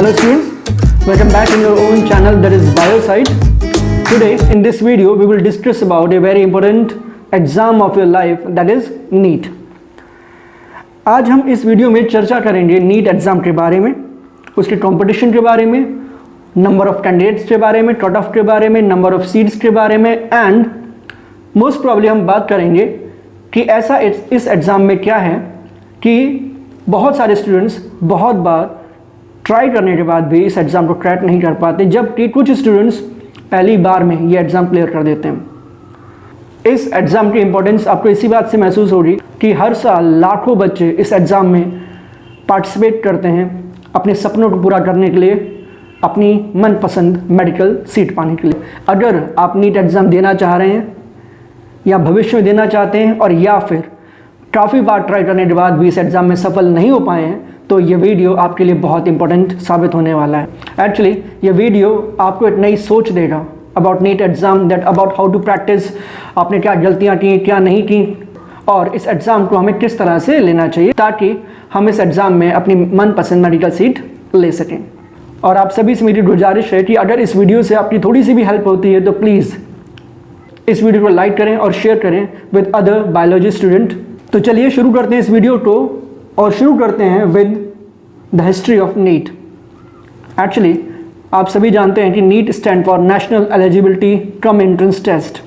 Hello students, welcome back in your own channel that is Biosite. Today in this video we will discuss about a very important exam of your life that is NEET. आज हम इस video में चर्चा करेंगे NEET exam के बारे में, उसके कंपटीशन के बारे में, नंबर ऑफ कैंडिडेट्स के बारे में, कट ऑफ के बारे में, नंबर ऑफ सीट्स के बारे में एंड मोस्ट प्रॉब्ली हम बात करेंगे कि ऐसा इस एग्ज़ाम में क्या है कि बहुत सारे स्टूडेंट्स बहुत बार ट्राई करने के बाद भी इस एग्ज़ाम को क्रैक नहीं कर पाते, जबकि कुछ स्टूडेंट्स पहली बार में ये एग्ज़ाम क्लियर कर देते हैं। इस एग्ज़ाम की इम्पोर्टेंस आपको इसी बात से महसूस होगी कि हर साल लाखों बच्चे इस एग्ज़ाम में पार्टिसिपेट करते हैं अपने सपनों को पूरा करने के लिए, अपनी मनपसंद मेडिकल सीट पाने के लिए। अगर आप नीट एग्ज़ाम देना चाह रहे हैं या भविष्य में देना चाहते हैं और या फिर काफ़ी बार ट्राई करने के बाद भी इस एग्ज़ाम में सफल नहीं हो पाए हैं, तो ये वीडियो आपके लिए बहुत इंपॉर्टेंट साबित होने वाला है। एक्चुअली ये वीडियो आपको एक नई सोच देगा about NEET exam, that about how to practise, आपने क्या गलतियाँ की, क्या नहीं की और इस एग्ज़ाम को हमें किस तरह से लेना चाहिए ताकि हम इस एग्ज़ाम में अपनी मनपसंद मेडिकल सीट ले सकें। और आप सभी से मेरी गुजारिश है कि अगर इस वीडियो से आपकी थोड़ी सी भी हेल्प होती है तो प्लीज़ इस वीडियो को लाइक करें और शेयर करें विद अदर बायोलॉजी स्टूडेंट। तो चलिए शुरू करते हैं इस वीडियो को और शुरू करते हैं with the history of NEET. Actually आप सभी जानते हैं कि NEET stand for national eligibility cum entrance test.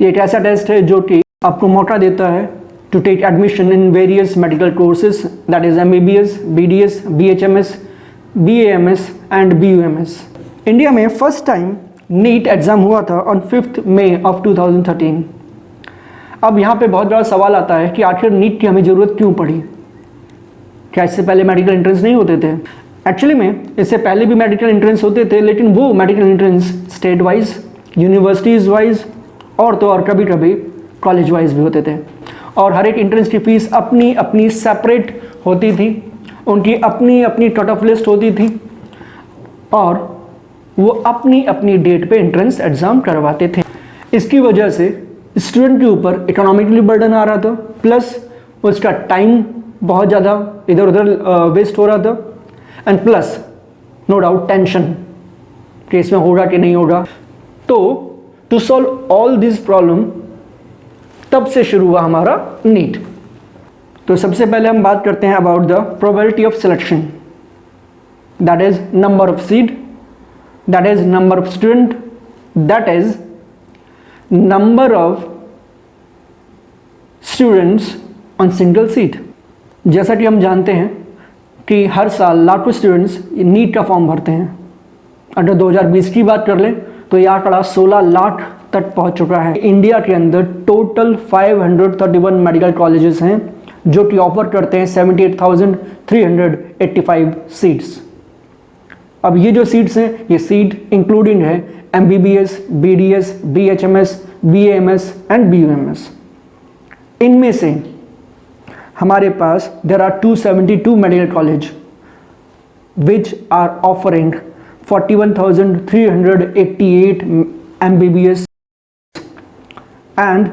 ये एक ऐसा टेस्ट है जो कि आपको मौका देता है to take admission in various medical courses that is MBBS, BDS, BHMS, BAMS and BUMS। India में फर्स्ट टाइम नीट एग्ज़ाम हुआ था ऑन 5 मई ऑफ 2013। अब यहाँ पे बहुत बड़ा सवाल आता है कि आखिर नीट की हमें ज़रूरत क्यों पड़ी? क्या इससे पहले मेडिकल एंट्रेंस नहीं होते थे? एक्चुअली में इससे पहले भी मेडिकल एंट्रेंस होते थे, लेकिन वो medical entrance state wise, universities wise और तो और कभी कभी कॉलेज वाइज भी होते थे। और हर एक एंट्रेंस की फ़ीस अपनी अपनी सेपरेट होती थी, उनकी अपनी अपनी कट ऑफ लिस्ट होती थी और वो अपनी अपनी डेट पे एंट्रेंस एग्ज़ाम करवाते थे। इसकी वजह से स्टूडेंट के ऊपर इकोनॉमिकली बर्डन आ रहा था, प्लस उसका टाइम बहुत ज़्यादा इधर उधर वेस्ट हो रहा था and plus no doubt tension कि इसमें होगा कि नहीं होगा। तो to solve all this problem तब से शुरू हुआ हमारा नीट। तो सबसे पहले हम बात करते हैं about the probability of selection, that is number of seat, that is number of student, that is number of students on single seat। जैसा कि हम जानते हैं कि हर साल लाखों स्टूडेंट्स नीट का फॉर्म भरते हैं। अगर 2020 की बात कर लें तो यह आंकड़ा 16 लाख तक पहुंच चुका है। इंडिया के अंदर टोटल 531 मेडिकल कॉलेजेस हैं जो कि ऑफर करते हैं 78,385 सीट्स। अब ये जो सीट्स हैं ये सीट इंक्लूडिंग है MBBS, BDS, BHMS, BAMS and BUMS। इनमें से हमारे पास there are 272 medical college which are offering 41,388 MBBS and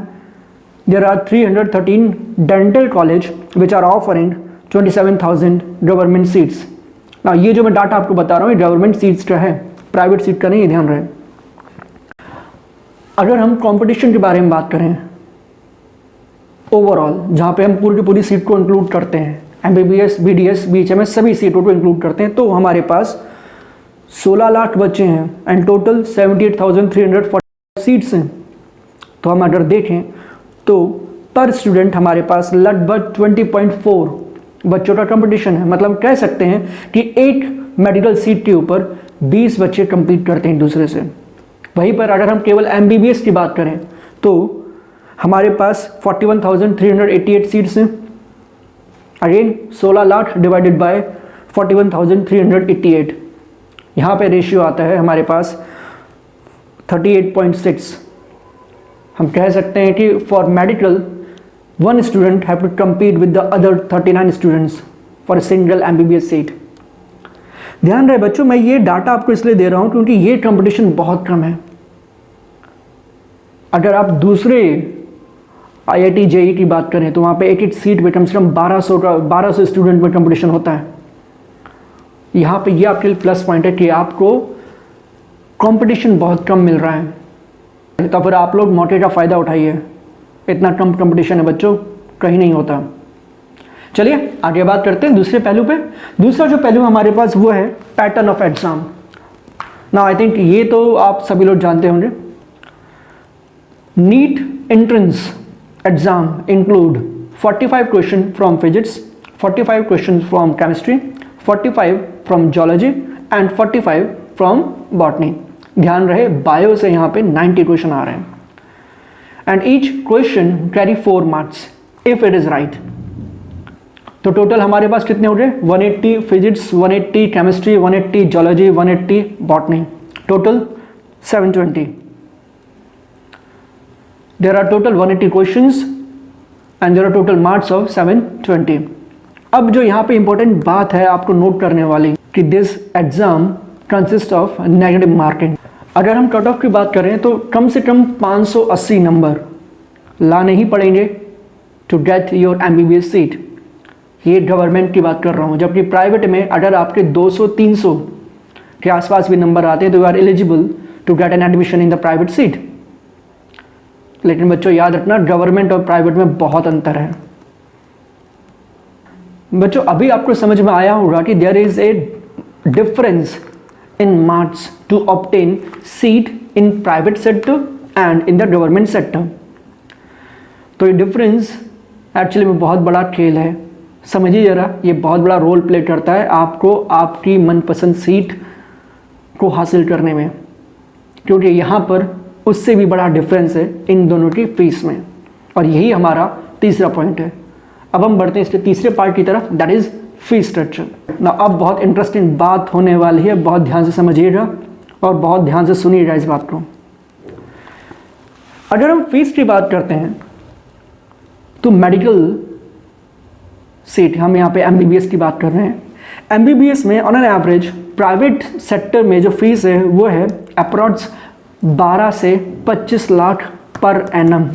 there are 313 dental college which are offering 27,000 government seats. ना ये जो मैं डाटा आपको बता रहा हूँ ये गवर्नमेंट सीट्स का है, प्राइवेट सीट का नहीं, ध्यान रहे। अगर हम कंपटीशन के बारे में बात करें ओवरऑल, जहाँ पे हम पूरी की पूरी सीट को इंक्लूड करते हैं, MBBS, BDS, BHMS सभी सीटों को इंक्लूड करते हैं, तो हमारे पास 16 लाख बच्चे हैं एंड टोटल 78,340 सीट्स हैं। तो हम अगर देखें तो पर स्टूडेंट हमारे पास लगभग 20.4 बच्चों का कंपटीशन है। मतलब कह सकते हैं कि एक मेडिकल सीट के ऊपर 20 बच्चे compete करते हैं एक दूसरे से। वहीं पर अगर हम केवल MBBS की बात करें तो हमारे पास 41,388 सीट्स हैं। अगेन 16 लाख डिवाइडेड बाय 41,388, यहाँ पे रेशियो आता है हमारे पास 38.6। हम कह सकते हैं कि for medical one student have to compete with the other 39 students for a single MBBS seat। ध्यान रहे बच्चों, मैं ये डाटा आपको इसलिए दे रहा हूँ क्योंकि ये कंपटीशन बहुत कम है। अगर आप दूसरे IIT JEE की बात करें तो वहाँ पे एक एक सीट में कम से कम 1200 स्टूडेंट में कंपटीशन होता है। यहाँ पे ये आपके लिए प्लस पॉइंट है कि आपको कंपटीशन बहुत कम मिल रहा है, तो फिर आप लोग मौके का फ़ायदा उठाइए। इतना कम कंपटीशन है बच्चों, कहीं नहीं होता। चलिए आगे बात करते हैं दूसरे पहलू पे। दूसरा जो पहलू हमारे पास वो है पैटर्न ऑफ एग्जाम। ना आई थिंक ये तो आप सभी लोग जानते होंगे। NEET entrance exam include 45 question from physics, 45 question from chemistry, 45 from geology and 45 from botany. ध्यान रहे बायो से यहाँ पे 90 क्वेश्चन आ रहे हैं and each question carry 4 marks if it is right. तो टोटल हमारे पास कितने हो गए? 180 physics, 180 chemistry, 180 geology, 180 botany, total 720। There are total 180 questions and there are total marks of 720। अब जो यहाँ पे इंपॉर्टेंट बात है आपको नोट करने वाली कि this exam consist of negative marking. अगर हम कट ऑफ की बात करें तो कम से कम 580 नंबर लाने ही पड़ेंगे to get your MBBS seat. ये गवर्नमेंट की बात कर रहा हूँ, जबकि प्राइवेट में अगर आपके 200-300 के आसपास भी नंबर आते हैं तो you are eligible to get an admission in the private seat. लेकिन बच्चों याद रखना गवर्नमेंट और प्राइवेट में बहुत अंतर है। बच्चों अभी आपको समझ में आया होगा कि there is a difference in marks to obtain seat in private sector and in the government sector. तो ये डिफरेंस एक्चुअली में बहुत बड़ा खेल है, समझिए जरा। ये बहुत बड़ा रोल प्ले करता है आपको आपकी मनपसंद सीट को हासिल करने में, क्योंकि यहाँ पर उससे भी बड़ा डिफरेंस है इन दोनों की फीस में। और यही हमारा तीसरा पॉइंट है। अब हम बढ़ते हैं इसके तीसरे पार्ट की तरफ, दैट इज फीस स्ट्रक्चर। ना अब बहुत इंटरेस्टिंग बात होने वाली है, बहुत ध्यान से समझिएगा और बहुत ध्यान से सुनिएगा इस बात को। अगर हम फीस की बात करते हैं तो मेडिकल सीट, हम यहाँ पे MBBS की बात कर रहे हैं। MBBS में on an average private sector में जो फीस है वो है अप्रॉक्स 12 से 25 लाख पर एनम।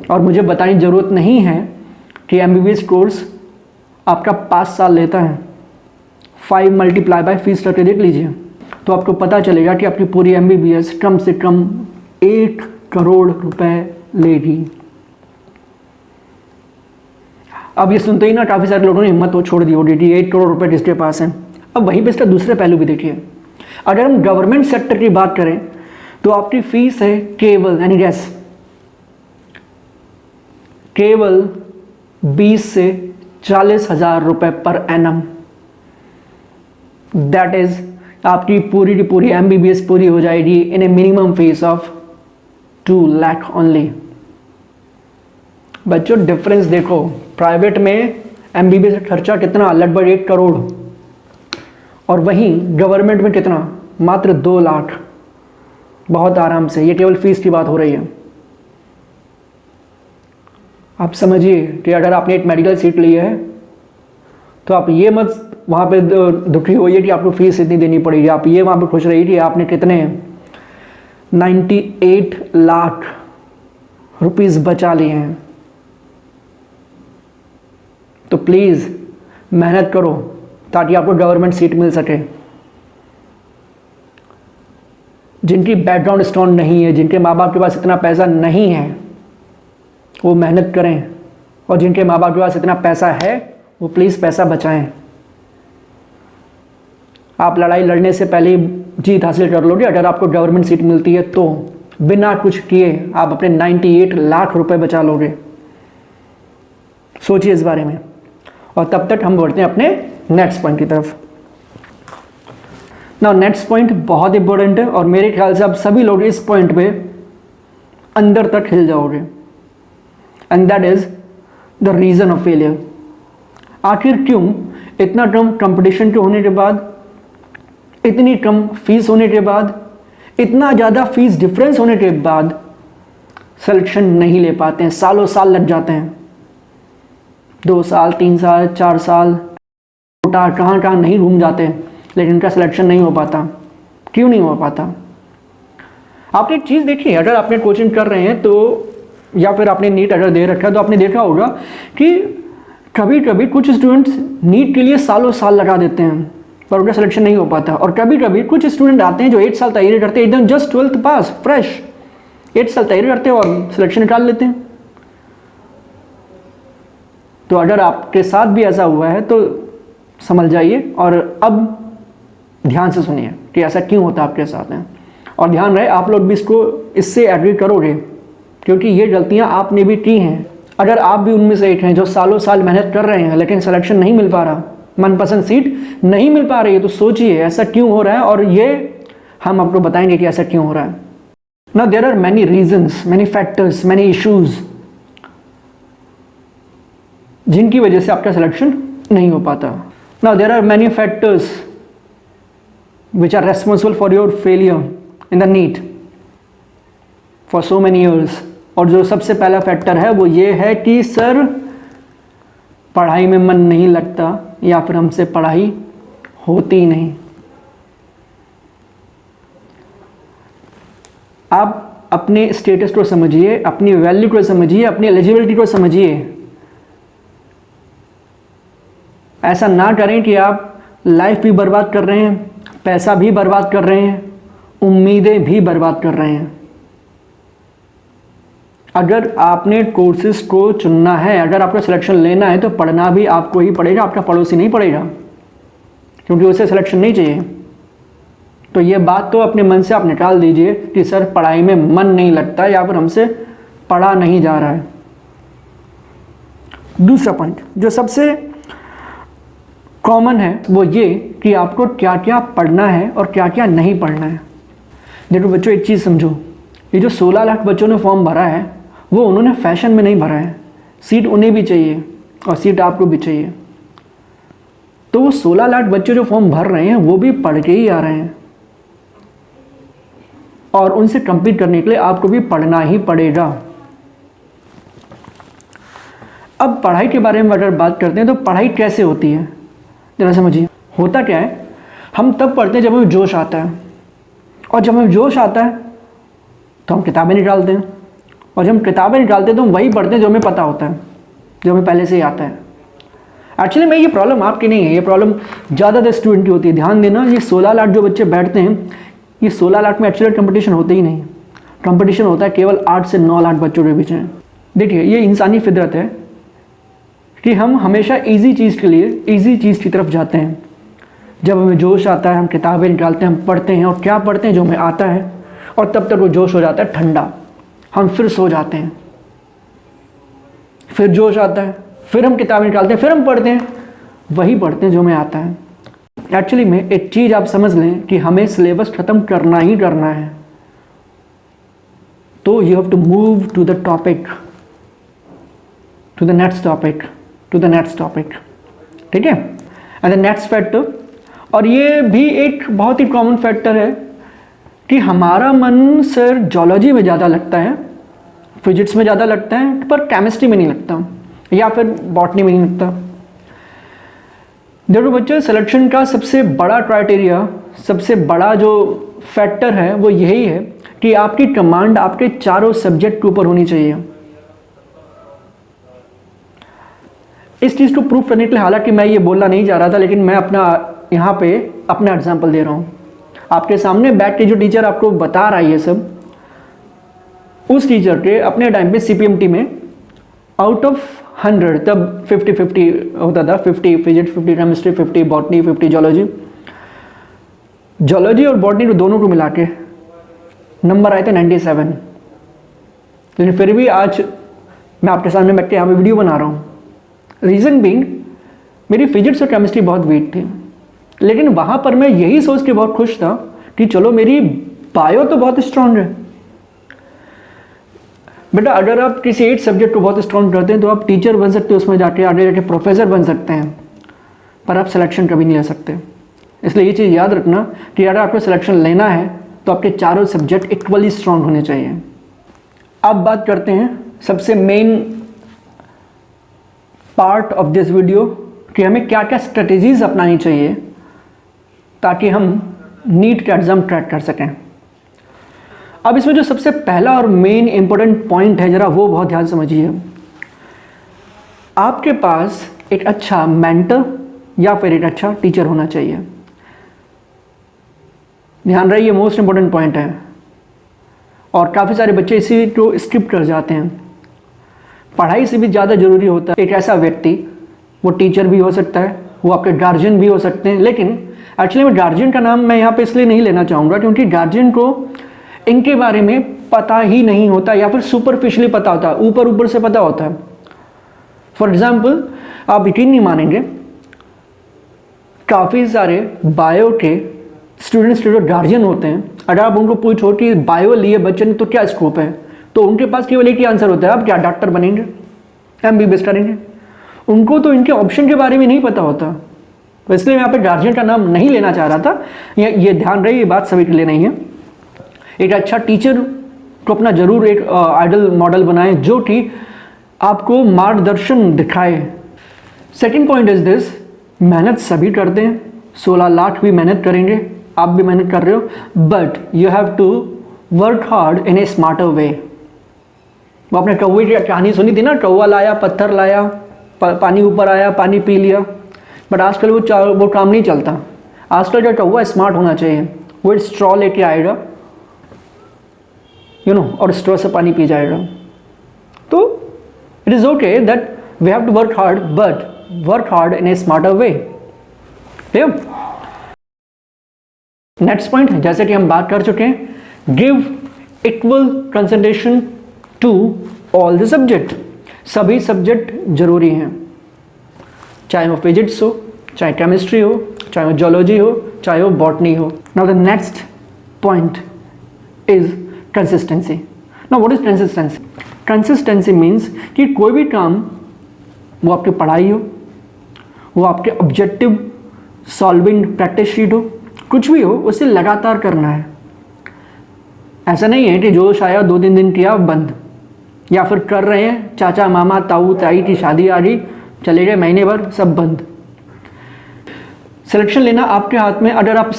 और मुझे बताने की ज़रूरत नहीं है कि MBBS कोर्स आपका 5 साल लेता है। 5 मल्टीप्लाई बाय फीस स्ट्रक्चर देख लीजिए तो आपको पता चलेगा कि आपकी पूरी MBBS कम से कम 1 करोड़ रुपए लेगी। अब ये सुनते ही ना काफ़ी सारे लोगों ने हिम्मत वो छोड़ दी होगी कि 1 करोड़ रुपए किसके पास हैं। अब वहीं पे इसका दूसरे पहलू भी देखिए। अगर हम गवर्नमेंट सेक्टर की बात करें तो आपकी फीस है केवल यानी गैस केवल 20 से 40,000 रुपए पर एनम। दैट इज आपकी पूरी की पूरी MBBS पूरी हो जाएगी in a minimum fees of 2 lakh only. बच्चों डिफरेंस देखो, प्राइवेट में MBBS खर्चा कितना, लगभग 1 करोड़, और वहीं गवर्नमेंट में कितना, मात्र 2 लाख। बहुत आराम से, ये केवल फीस की बात हो रही है। आप समझिए कि अगर आपने एक मेडिकल सीट ली है तो आप ये मत वहाँ पे दुखी होइए कि आपको फीस इतनी देनी पड़ेगी। आप ये वहाँ पे खुश रहिए कि आपने कितने 98 लाख रुपीस बचा लिए हैं। तो प्लीज़ मेहनत करो ताकि आपको गवर्नमेंट सीट मिल सके। जिनकी बैकग्राउंड स्ट्रॉन्ग नहीं है, जिनके माँ बाप के पास इतना पैसा नहीं है, वो मेहनत करें, और जिनके माँ बाप के पास इतना पैसा है वो प्लीज़ पैसा बचाएं। आप लड़ाई लड़ने से पहले जीत हासिल कर लोगे अगर आपको गवर्नमेंट सीट मिलती है तो। बिना कुछ किए आप अपने 98 लाख रुपए बचा लोगे। सोचिए इस बारे में। और तब तक हम बढ़ते हैं अपने नेक्स्ट पॉइंट की तरफ। नाउ नेक्स्ट पॉइंट बहुत इंपॉर्टेंट है और मेरे ख्याल से आप सभी लोग इस पॉइंट पे अंदर तक हिल जाओगे, and that is the reason of failure. आखिर क्यों इतना कम कंपटीशन के होने के बाद, इतनी कम फीस होने के बाद, इतना ज़्यादा फीस डिफरेंस होने के बाद सिलेक्शन नहीं ले पाते हैं? सालों साल लग जाते हैं, 2 साल 3 साल 4 साल, कहाँ कहाँ नहीं घूम जाते हैं, लेकिन इनका सिलेक्शन नहीं हो पाता। क्यों नहीं हो पाता? आपने एक चीज़ देखी, अगर आपने कोचिंग कर रहे हैं तो, या फिर आपने नीट अगर दे रखा है तो आपने देखा होगा कि कभी कभी कुछ स्टूडेंट्स नीट के लिए सालों साल लगा देते हैं पर उनका सिलेक्शन नहीं हो पाता, और कभी कभी कुछ स्टूडेंट आते हैं जो 8 साल तैयारी करते हैं, एकदम जस्ट 12th पास फ्रेश 8 साल तैयारी करते हैं और सिलेक्शन निकाल लेते हैं। तो अगर आपके साथ भी ऐसा हुआ है तो समझ जाइए और अब ध्यान से सुनिए कि ऐसा क्यों होता है आपके साथ में, और ध्यान रहे आप लोग भी इससे एग्री करोगे क्योंकि ये गलतियां आपने भी की हैं। अगर आप भी उनमें से एक हैं जो सालों साल मेहनत कर रहे हैं लेकिन सिलेक्शन नहीं मिल पा रहा, मनपसंद सीट नहीं मिल पा रही है, तो सोचिए ऐसा क्यों हो रहा है, और ये हम आपको बताएंगे कि ऐसा क्यों हो रहा है। Now there are many reasons, many factors, many issues जिनकी वजह से आपका सिलेक्शन नहीं हो पाता। Now there are many factors which are responsible for your failure in the NEET for so many years। और जो सबसे पहला फैक्टर है वो ये है कि सर पढ़ाई में मन नहीं लगता या फिर हमसे पढ़ाई होती नहीं। आप अपने स्टेटस को समझिए, अपनी वैल्यू को समझिए, अपनी एलिजिबिलिटी को समझिए। ऐसा ना करें कि आप लाइफ भी बर्बाद कर रहे हैं, पैसा भी बर्बाद कर रहे हैं, उम्मीदें भी बर्बाद कर रहे हैं। अगर आपने कोर्सेज को चुनना है, अगर आपको सिलेक्शन लेना है तो पढ़ना भी आपको ही पड़ेगा, आपका पड़ोसी नहीं पड़ेगा, क्योंकि उसे सिलेक्शन नहीं चाहिए। तो ये बात तो अपने मन से आप निकाल दीजिए कि सर पढ़ाई में मन नहीं लगता या फिर हमसे पढ़ा नहीं जा रहा है। दूसरा पॉइंट जो सबसे कॉमन है वो ये कि आपको क्या क्या पढ़ना है और क्या क्या नहीं पढ़ना है। देखो बच्चों, एक चीज़ समझो, ये जो 16 लाख बच्चों ने फॉर्म भरा है वो उन्होंने फैशन में नहीं भरा है। सीट उन्हें भी चाहिए और सीट आपको भी चाहिए। तो वो 16 लाख बच्चे जो फॉर्म भर रहे हैं वो भी पढ़ के ही आ रहे हैं, और उनसे कंपीट करने के लिए आपको भी पढ़ना ही पड़ेगा। अब पढ़ाई के बारे में अगर बात करते हैं तो पढ़ाई कैसे होती है जरा समझिए। होता क्या है, हम तब पढ़ते हैं जब हमें जोश आता है, और जब हमें जोश आता है तो हम किताबें निकालते हैं, और जब हम किताबें निकालते हैं तो हम वही पढ़ते हैं जो हमें पता होता है, जो हमें पहले से ही आता है। एक्चुअली में ये प्रॉब्लम आपकी नहीं है, ये प्रॉब्लम ज़्यादातर स्टूडेंट की होती है। ध्यान देना, ये 16 लाख जो बच्चे बैठते हैं, ये 16 लाख में एक्चुअली कंपटीशन होते ही नहीं। कंपटीशन होता है केवल 8 से 9 लाख बच्चों के बीच में। देखिए, ये इंसानी फितरत है कि हम हमेशा इजी चीज़ के लिए इजी चीज़ की तरफ जाते हैं। जब हमें जोश आता है हम किताबें निकालते हैं, हम पढ़ते हैं, और क्या पढ़ते हैं जो हमें आता है, और तब तक वो जोश हो जाता है ठंडा, हम फिर सो जाते हैं। फिर जोश आता है, फिर हम किताबें निकालते हैं, फिर हम पढ़ते हैं, वही पढ़ते हैं जो हमें आता है। एक्चुअली में एक चीज़ आप समझ लें कि हमें सिलेबस ख़त्म करना ही करना है, तो you have to move to the topic, to the next topic, to the next topic. ठीक है, एंड द नेक्स्ट फैक्टर, और ये भी एक बहुत ही कॉमन फैक्टर है कि हमारा मन सर जूलॉजी में ज़्यादा लगता है, फिजिक्स में ज़्यादा लगता है, पर केमिस्ट्री में नहीं लगता, या फिर बॉटनी में नहीं लगता। देखो बच्चों, सिलेक्शन का सबसे बड़ा क्राइटेरिया, सबसे बड़ा जो फैक्टर है वो यही है कि आपकी कमांड आपके चारों सब्जेक्ट के ऊपर होनी चाहिए। इस चीज़ को प्रूव करने के लिए, हालांकि मैं ये बोलना नहीं चाह रहा था, लेकिन मैं यहाँ पे अपना एग्जाम्पल दे रहा हूँ। आपके सामने बैठ के जो टीचर आपको बता रहा है ये सब, उस टीचर के अपने टाइम पे CPMT में आउट ऑफ 100, तब 50-50 होता था, 50 फिजिक्स, 50 केमिस्ट्री, 50 बॉटनी, 50 जूलॉजी और बॉटनी दोनों को मिला के नंबर आए थे 97। लेकिन फिर भी आज मैं आपके सामने बैठ के यहाँ पे वीडियो बना रहा हूँ। रीज़न बीइंग, मेरी फिजिक्स और केमिस्ट्री बहुत वीक थी, लेकिन वहाँ पर मैं यही सोच के बहुत खुश था कि चलो मेरी बायो तो बहुत स्ट्रांग है। बेटा, अगर आप किसी एक सब्जेक्ट को बहुत स्ट्रांग करते हैं तो आप टीचर बन सकते हैं, उसमें जाके आगे जाके प्रोफेसर बन सकते हैं, पर आप सिलेक्शन कभी नहीं ले सकते। इसलिए ये चीज़ याद रखना कि अगर आपको सिलेक्शन लेना है तो आपके चारों सब्जेक्ट इक्वली स्ट्रांग होने चाहिए। अब बात करते हैं सबसे main part of this video कि हमें क्या क्या स्ट्रेटेजीज अपनानी चाहिए ताकि हम नीट का एग्ज़ाम क्रैक कर सकें। अब इसमें जो सबसे पहला और मेन इंपॉर्टेंट पॉइंट है, जरा वो बहुत ध्यान समझिए। आपके पास एक अच्छा मेंटर या फिर एक अच्छा टीचर होना चाहिए। ध्यान रहे, ये मोस्ट इंपॉर्टेंट पॉइंट है और काफ़ी सारे बच्चे इसी को स्किप कर जाते हैं। पढ़ाई से भी ज़्यादा ज़रूरी होता है एक ऐसा व्यक्ति, वो टीचर भी हो सकता है, वो आपके गार्जियन भी हो सकते हैं। लेकिन एक्चुअली मैं गार्जियन का नाम मैं यहाँ पे इसलिए नहीं लेना चाहूँगा क्योंकि गार्जियन को इनके बारे में पता ही नहीं होता या फिर सुपरफिशियली पता होता है, ऊपर ऊपर से पता होता है। फॉर एग्जाम्पल, आप यकीन नहीं मानेंगे, काफ़ी सारे बायो के स्टूडेंट्स के जो गार्जियन होते हैं, अगर आप उनको पूछो कि बायो लिए बच्चे ने तो क्या स्कोप है, तो उनके पास केवल एक ही आंसर होता है, आप क्या डॉक्टर बनेंगे, MBBS करेंगे। उनको तो इनके ऑप्शन के बारे में नहीं पता होता। तो इसलिए मैं यहाँ पे गार्जियन का नाम नहीं लेना चाह रहा था। ये ध्यान रहे, ये बात सभी के लिए नहीं है। एक अच्छा टीचर को अपना जरूर एक आइडल मॉडल बनाए जो कि आपको मार्गदर्शन दिखाए। सेकेंड पॉइंट इज दिस, मेहनत सभी करते हैं, 16 लाख भी मेहनत करेंगे, आप भी मेहनत कर रहे हो, but you have to work hard in a smarter way. वो आपने कौवे की कहानी सुनी थी ना, कौवा लाया, पत्थर लाया, पानी ऊपर आया, पानी पी लिया, बट आजकल वो काम नहीं चलता। आजकल जो कौवा स्मार्ट होना चाहिए, वो एक स्ट्रॉ लेके आएगा, और स्ट्रॉ से पानी पी जाएगा। तो it is okay that we have to work hard, but work hard in a smarter way. Next point, जैसे कि हम बात कर चुके हैं, give equal concentration to all the subject. सभी सब्जेक्ट जरूरी हैं, चाहे वो फिजिक्स हो, चाहे केमिस्ट्री हो, चाहे वो जोलॉजी हो, चाहे वो बॉटनी हो। Now the next point is consistency. Now what is consistency? Consistency means कि कोई भी काम, वो आपकी पढ़ाई हो, वो आपके ऑब्जेक्टिव सॉल्विंग प्रैक्टिस शीट हो, कुछ भी हो, उसे लगातार करना है। ऐसा नहीं है कि जो शायद 2-3 दिन किया बंद, या फिर कर रहे हैं, चाचा मामा ताऊ ताई की शादी आ गई, चले गए महीने भर, सब बंद। सिलेक्शन लेना आपके हाथ में। अगर आप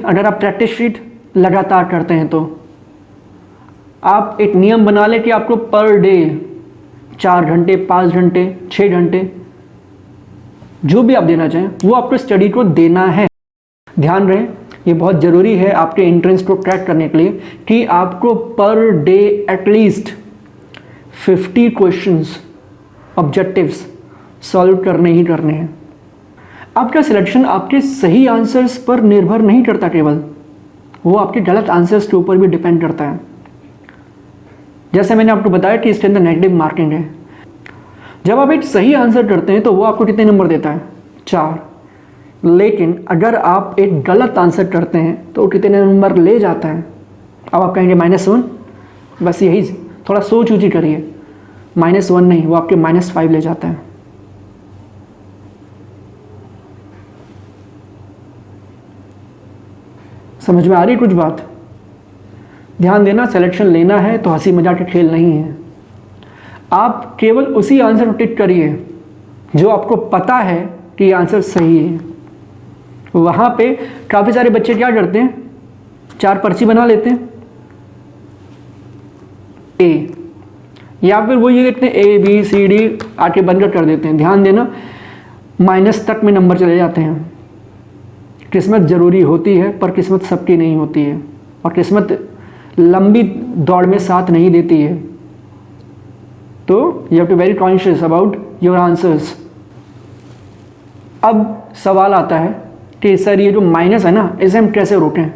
अगर आप प्रैक्टिस शीट लगातार करते हैं तो आप एक नियम बना लें कि आपको पर डे 4 घंटे, 5 घंटे, 6 घंटे, जो भी आप देना चाहें, वो आपको स्टडी को देना है। ध्यान रहे, ये बहुत ज़रूरी है आपके एंट्रेंस को क्रैक करने के लिए कि आपको per day at least 50 questions objectives solve करने ही करने हैं। आपका सिलेक्शन आपके सही आंसर्स पर निर्भर नहीं करता, केवल वो आपके गलत आंसर्स के ऊपर भी डिपेंड करता है। जैसे मैंने आपको बताया कि इसके अंदर नेगेटिव मार्किंग है। जब आप एक सही आंसर करते हैं तो वो आपको कितने नंबर देता है? 4। लेकिन अगर आप एक गलत आंसर करते हैं तो वो कितने नंबर ले जाता है? अब आप कहेंगे -1। बस यही, थोड़ा सोच ऊँची करिए, -1 नहीं, वो आपके -5 ले जाता है। समझ में आ रही कुछ बात? ध्यान देना, सिलेक्शन लेना है तो हंसी मजाक के खेल नहीं है। आप केवल उसी आंसर को टिक करिए जो आपको पता है कि ये आंसर सही है। वहाँ पे काफ़ी सारे बच्चे क्या करते हैं, 4 पर्ची बना लेते हैं ए, या फिर वो ये देखते हैं ABCD आके बनकर कर देते हैं। ध्यान देना, माइनस तक में नंबर चले जाते हैं। किस्मत ज़रूरी होती है पर किस्मत सबकी नहीं होती है, और किस्मत लंबी दौड़ में साथ नहीं देती है। तो you have to very conscious about your answers. अब सवाल आता है कि सर ये जो माइनस है ना, इसे हम कैसे रोकें?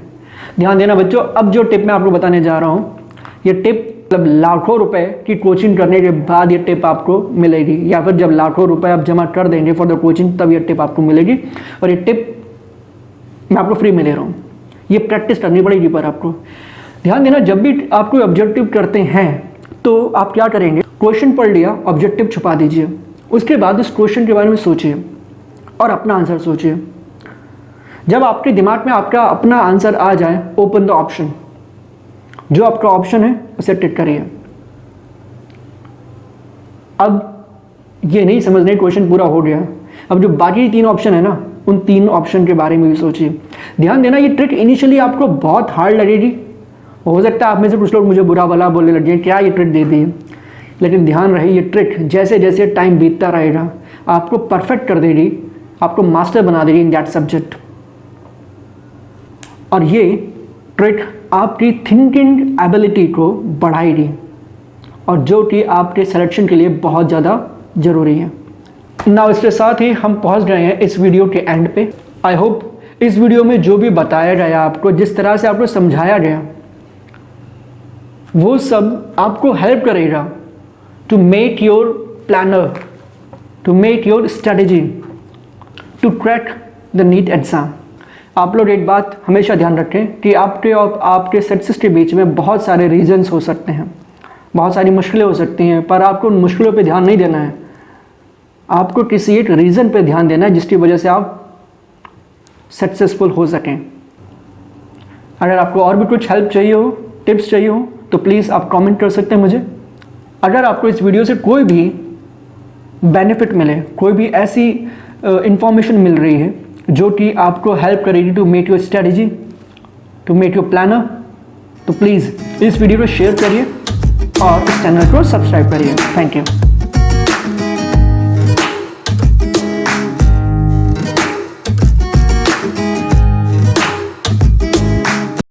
ध्यान देना बच्चों, अब जो टिप मैं आपको बताने जा रहा हूँ, ये टिप मतलब लाखों रुपए की कोचिंग करने के बाद ये टिप आपको मिलेगी, या फिर जब लाखों रुपए आप जमा कर देंगे फॉर द कोचिंग तब ये टिप आपको मिलेगी। और ये टिप मैं आपको फ्री में ले रहा हूँ, ये प्रैक्टिस करनी पड़ेगी पर आपको। ध्यान देना, जब भी आप कोई ऑब्जेक्टिव करते हैं तो आप क्या करेंगे, क्वेश्चन पढ़ लिया, ऑब्जेक्टिव छुपा दीजिए, उसके बाद उस क्वेश्चन के बारे में सोचिए और अपना आंसर सोचिए। जब आपके दिमाग में आपका अपना आंसर आ जाए, ओपन द ऑप्शन, जो आपका ऑप्शन है उसे टिक करिए। अब ये नहीं समझने क्वेश्चन पूरा हो गया, अब जो बाकी 3 ऑप्शन है ना, उन 3 ऑप्शन के बारे में भी सोचिए। ध्यान देना, ये ट्रिक इनिशियली आपको बहुत हार्ड लगेगी, हो सकता है आप में से कुछ लोग मुझे बुरा भला बोलने लगे, क्या ये ट्रिक दे दी है, लेकिन ध्यान रहे, ये ट्रिक जैसे जैसे टाइम बीतता रहेगा आपको परफेक्ट कर देगी, आपको मास्टर बना देगी इन दैट सब्जेक्ट। और ये ट्रिक आपकी थिंकिंग एबिलिटी को बढ़ाएगी और जो कि आपके सिलेक्शन के लिए बहुत ज़्यादा ज़रूरी है। ना इसके साथ ही हम पहुंच गए हैं इस वीडियो के एंड पे। आई होप इस वीडियो में जो भी बताया गया आपको, जिस तरह से आपको समझाया गया, वो सब आपको हेल्प करेगा to make your planner, to make your strategy to crack the NEET exam. आप लोग एक बात हमेशा ध्यान रखें कि आपके और आपके सक्सेस के बीच में बहुत सारे रीजंस हो सकते हैं, बहुत सारी मुश्किलें हो सकती हैं, पर आपको उन मुश्किलों पे ध्यान नहीं देना है। आपको किसी एक रीज़न पे ध्यान देना है जिसकी वजह से आप सक्सेसफुल हो सकें। अगर आपको और भी कुछ हेल्प चाहिए हो, टिप्स चाहिए हो, तो प्लीज़ आप कमेंट कर सकते हैं मुझे। अगर आपको इस वीडियो से कोई भी बेनिफिट मिले, कोई भी ऐसी इंफॉर्मेशन मिल रही है जो कि आपको हेल्प करेगी to make your strategy, to make your planner, तो प्लीज़ इस वीडियो को शेयर करिए और इस चैनल को सब्सक्राइब करिए। Thank you.